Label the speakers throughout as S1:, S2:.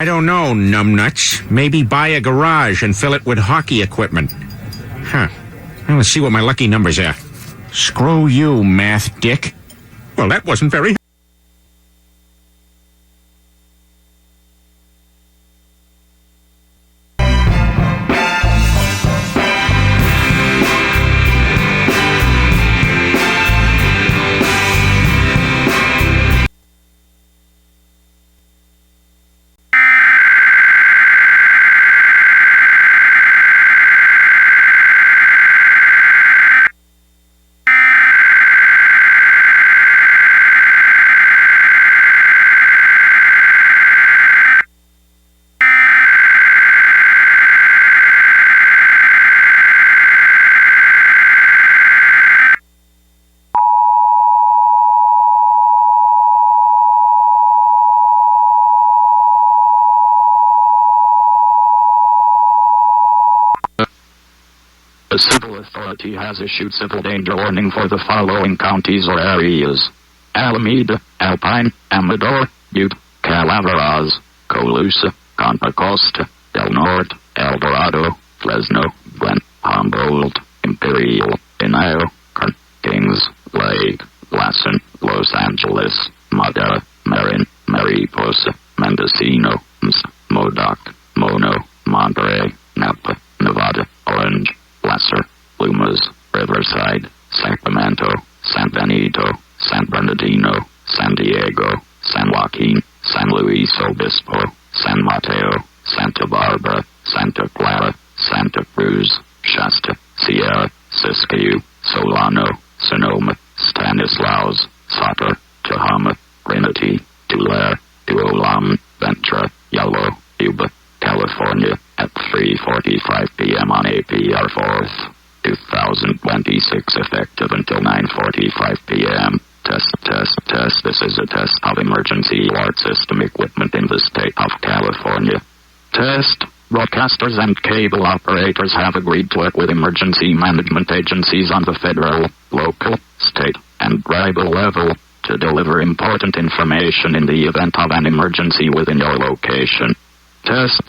S1: I don't know, numbnuts. Maybe buy a garage and fill it with hockey equipment. Huh. Well, let's see what my lucky numbers are. Screw you, math dick. Well, that wasn't very...
S2: The civil authority has issued civil danger warning for the following counties or areas: Alameda, Alpine, Amador, Butte, Calaveras, Colusa, Contra Costa, Del Norte, El Dorado, Fresno, Glen, Humboldt, Imperial, Inyo, Kern, Kings, Lake, Lassen, Los Angeles, Madera, Marin, Mariposa, Mendocino, Modoc, Mono, Monterey, Napa, Nevada, Orange, Placer, Plumas, Riverside, Sacramento, San Benito, San Bernardino, San Diego, San Joaquin, San Luis Obispo, San Mateo, Santa Barbara, Santa Clara, Santa Cruz, Shasta, Sierra, Siskiyou, Solano, Sonoma, Stanislaus, Sutter, Tehama, Trinity, Tulare, Tuolumne, Ventura, Yolo, Yuba, California, at 3:45 p.m. on APR 4th, 2026, effective until 9:45 p.m. Test. This is a test of emergency alert system equipment in the state of California. Test. Broadcasters and cable operators have agreed to work with emergency management agencies on the federal, local, state, and tribal level to deliver important information in the event of an emergency within your location. Test.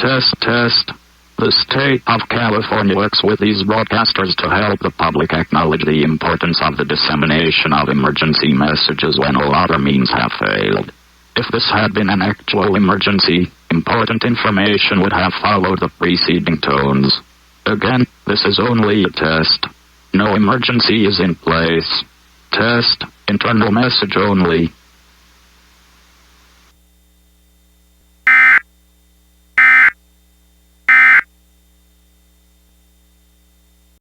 S2: The state of California works with these broadcasters to help the public acknowledge the importance of the dissemination of emergency messages when all other means have failed. If this had been an actual emergency, important information would have followed the preceding tones. Again, this is only a test. No emergency is in place. Test. Internal message only.